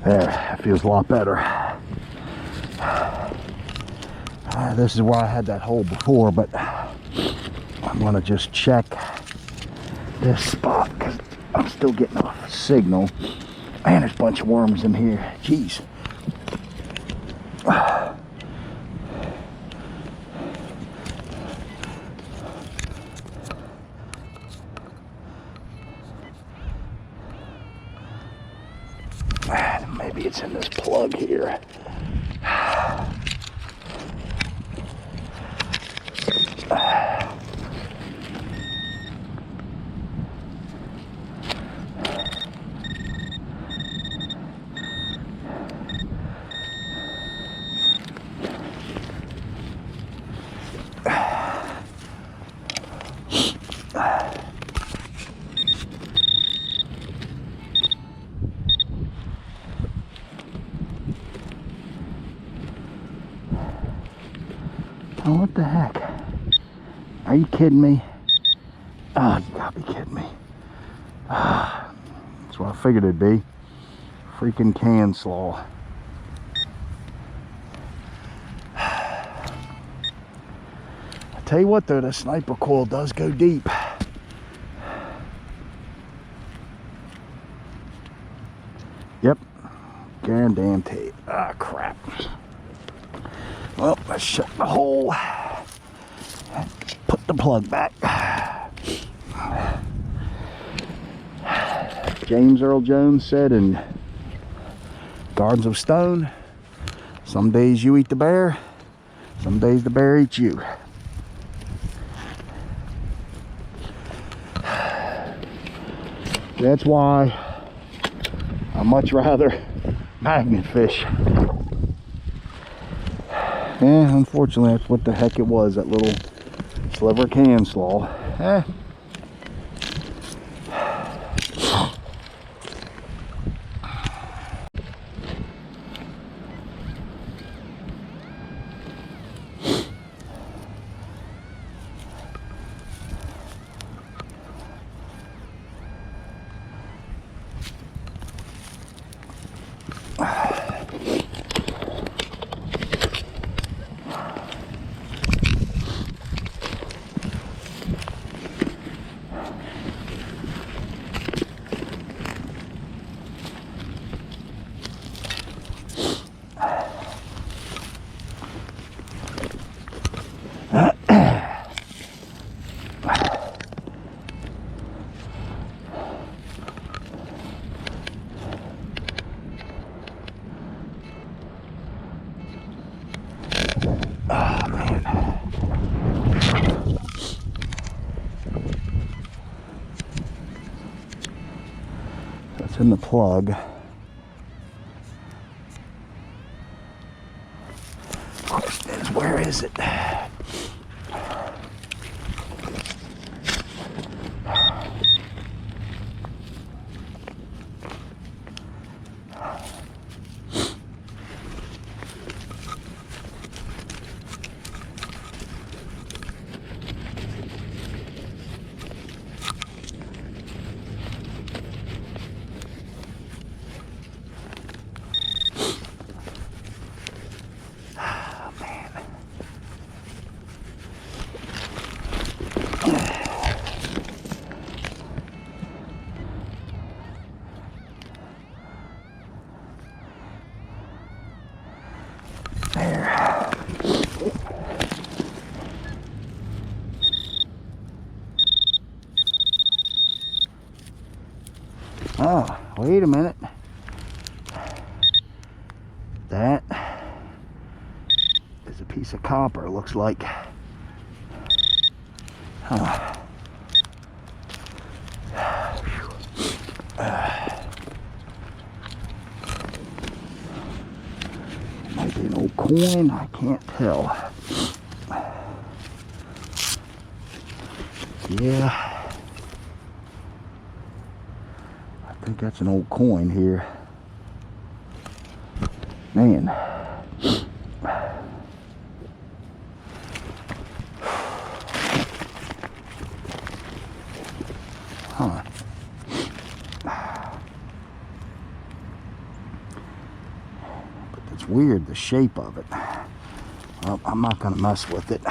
There, that feels a lot better. This is where I had that hole before, but I'm gonna just check this spot because I'm still getting a signal. Man, there's a bunch of worms in here. Jeez. Maybe it's in this plug here. Oh, what the heck? Are you kidding me? Oh, you gotta be kidding me. That's what I figured it'd be. Freaking can slaw. I tell you what though, the sniper coil does go deep. Yep. Guaranteed. Ah, crap. Well, let's shut the hole. Put the plug back. James Earl Jones said in Gardens of Stone, some days you eat the bear, some days the bear eats you. That's why I much rather magnet fish. Yeah, unfortunately that's what the heck it was, that little sliver can slaw. In the plug. Question is, where is it? Oh, wait a minute. That is a piece of copper, looks like. Huh. Might be an old coin, I can't tell. Yeah. I think that's an old coin here. Man. Huh. It's weird, the shape of it. Well, I'm not gonna mess with it.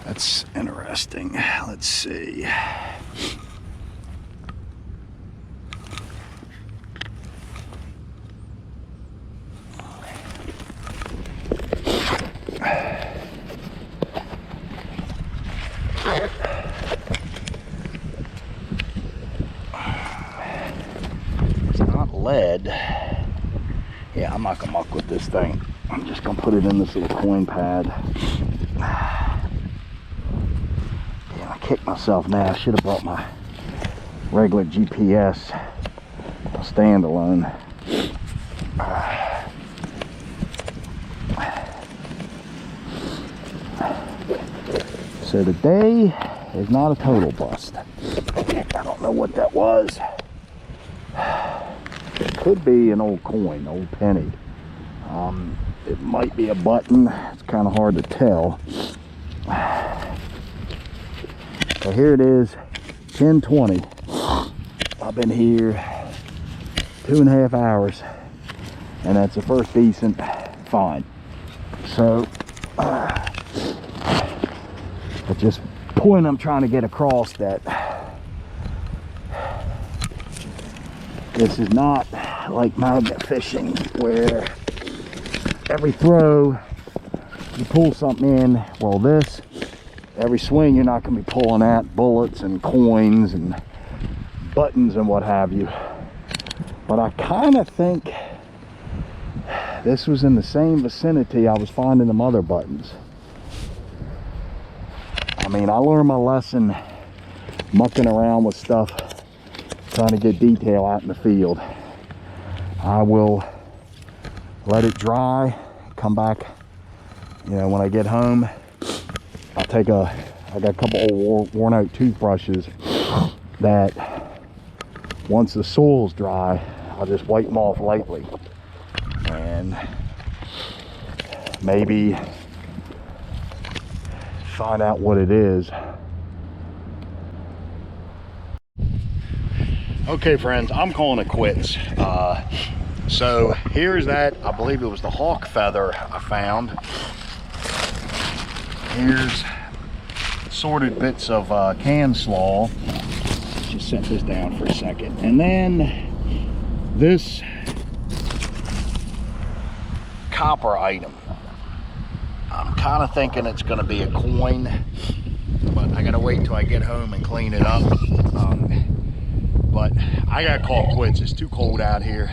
That's interesting. Let's see. It's not lead. Yeah, I'm not gonna muck with this thing. I'm just gonna put it in this little coin pad. Kick myself now. I should have brought my regular GPS standalone. So today is not a total bust. I don't know what that was. It could be an old coin, old penny. It might be a button. It's kind of hard to tell. So here it is, 10:20. I've been here 2.5 hours, and that's the first decent find. So, but just point I'm trying to get across that this is not like magnet fishing where every throw you pull something in. Well, this, every swing you're not going to be pulling at bullets and coins and buttons and what have you. But I kind of think this was in the same vicinity I was finding the other buttons. I mean, I learned my lesson mucking around with stuff, trying to get detail out in the field. I will let it dry, come back, you know, when I get home. I got a couple old worn out toothbrushes that once the soil's dry, I'll just wipe them off lightly and maybe find out what it is. Okay friends, I'm calling it quits. So here's that, I believe it was the hawk feather I found. Here's sorted bits of can slaw. Just set this down for a second. And then this copper item. I'm kind of thinking it's going to be a coin, but I got to wait till I get home and clean it up. But I got to call quits. It's too cold out here,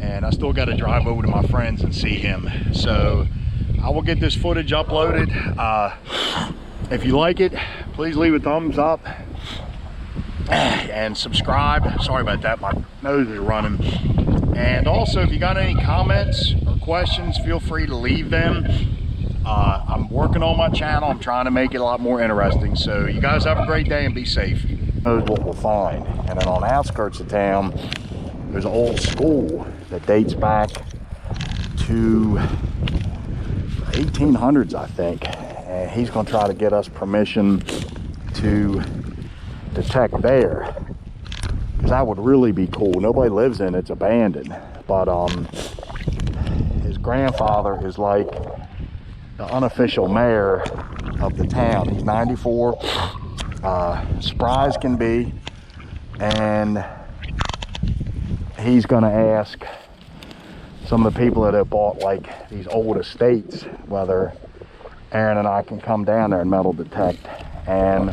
and I still got to drive over to my friends and see him. So I will get this footage uploaded. If you like it, please leave a thumbs up and subscribe. Sorry about that, my nose is running. And also, if you got any comments or questions, feel free to leave them. I'm working on my channel. I'm trying to make it a lot more interesting. So you guys have a great day and be safe. Knows what we'll find. And then on the outskirts of town, there's an old school that dates back to 1800s, I think. And he's going to try to get us permission to detect there, because that would really be cool. Nobody lives in it, it's abandoned, but his grandfather is like the unofficial mayor of the town. He's 94, spry as can be, and he's going to ask some of the people that have bought like these old estates whether Aaron and I can come down there and metal detect. And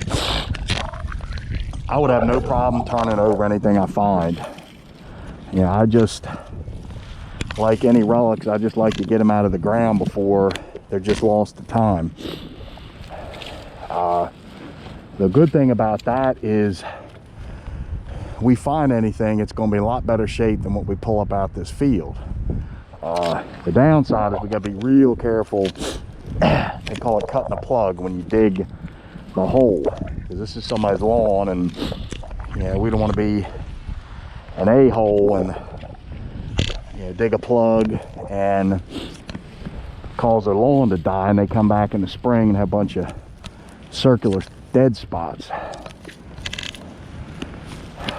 I would have no problem turning over anything I find. You know, like any relics, I just like to get them out of the ground before they're just lost to time. The good thing about that is we find anything, it's going to be a lot better shape than what we pull up out this field. The downside is we got to be real careful. They call it cutting a plug when you dig the hole, because this is somebody's lawn, and you know, we don't want to be an a-hole and, you know, dig a plug and cause their lawn to die, and they come back in the spring and have a bunch of circular dead spots.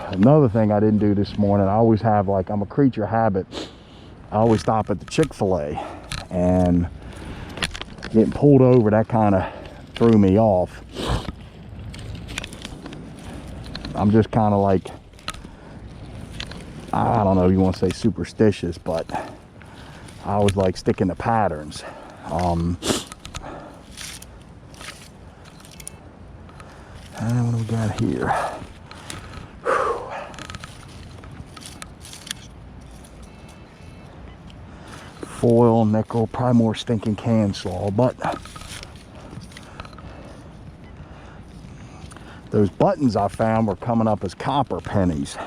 Another thing I didn't do this morning, I always have, like, I'm a creature of habit, I always stop at the Chick-fil-A, and getting pulled over, that kind of threw me off. I'm just kind of like, I don't know if you want to say superstitious, but I always like sticking to patterns. And what do we got here? Whew. Foil, nickel, probably more stinking can slaw, but those buttons I found were coming up as copper pennies.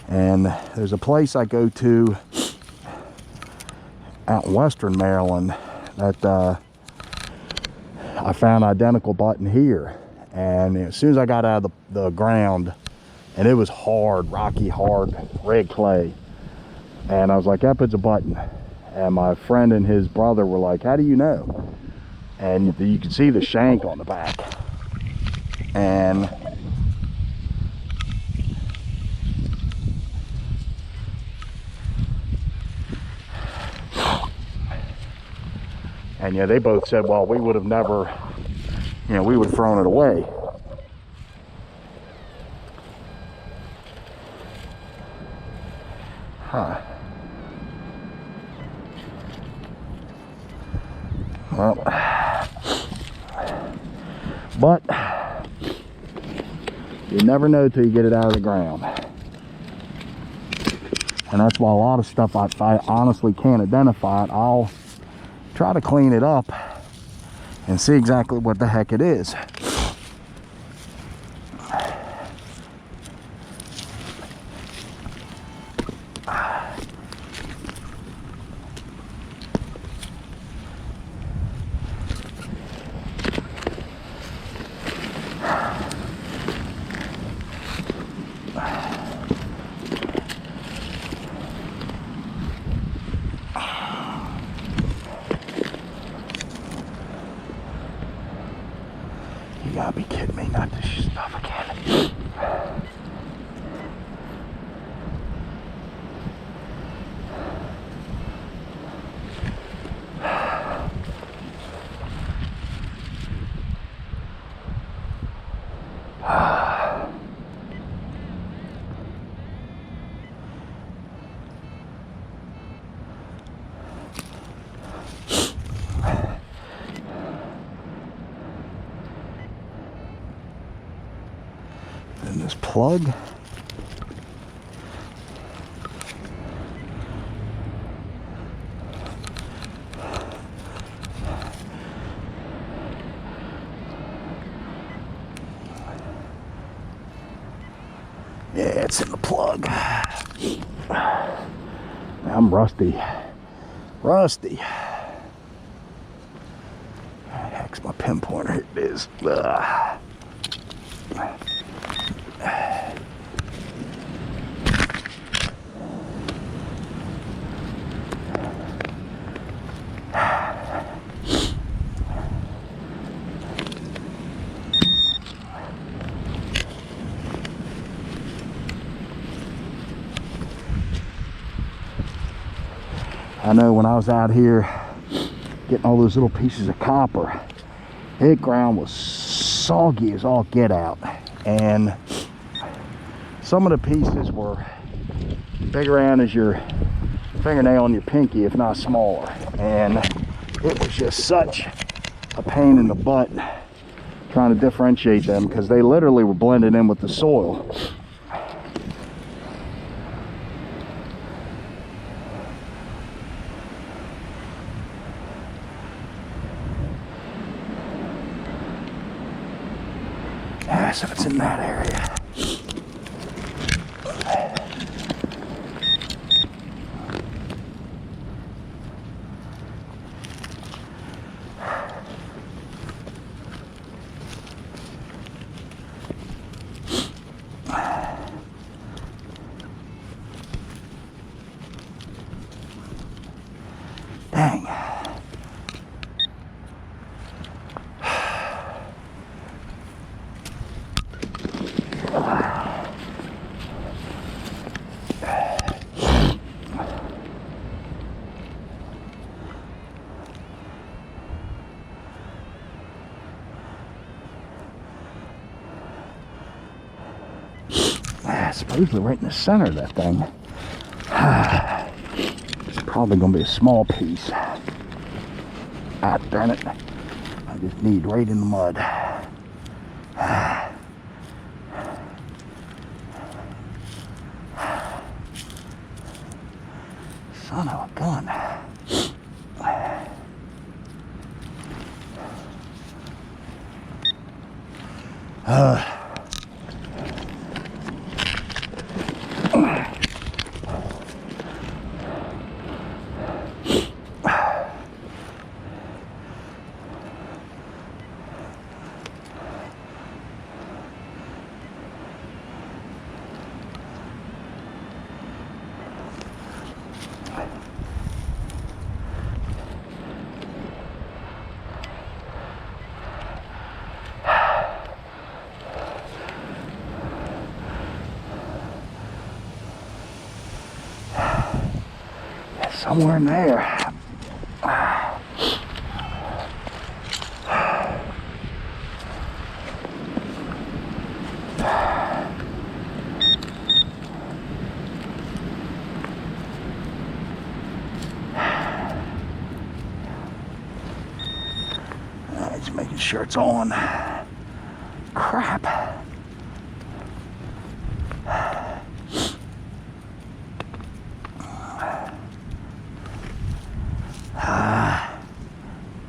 And there's a place I go to out in Western Maryland that I found an identical button here, and as soon as I got out of the ground, and it was hard, rocky, hard red clay, and I was like, that puts a button. And my friend and his brother were like, how do you know? And you can see the shank on the back, and yeah, they both said, well, we would have never, you know, we would have thrown it away. Huh. Well, but you never know till you get it out of the ground. And that's why a lot of stuff, if I honestly can't identify it, I'll try to clean it up and see exactly what the heck it is. You gotta be kidding me, not this stuff again. And this plug. Yeah, it's in the plug. I'm rusty. Rusty. Heck's my pinpointer. Here it is. Ugh. I know when I was out here getting all those little pieces of copper, that ground was soggy as all get out, and some of the pieces were big around as your fingernail on your pinky, if not smaller, and it was just such a pain in the butt trying to differentiate them because they literally were blended in with the soil. So it's in that area. Dang. Supposedly right in the center of that thing. It's probably going to be a small piece. Ah, darn it. I just need right in the mud. Son of a gun. Somewhere in there. Just making sure it's on. Crap.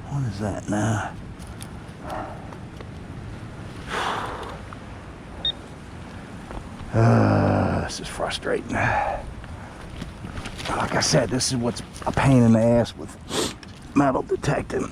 What is that now? This is frustrating. Like I said, this is what's a pain in the ass with metal detecting.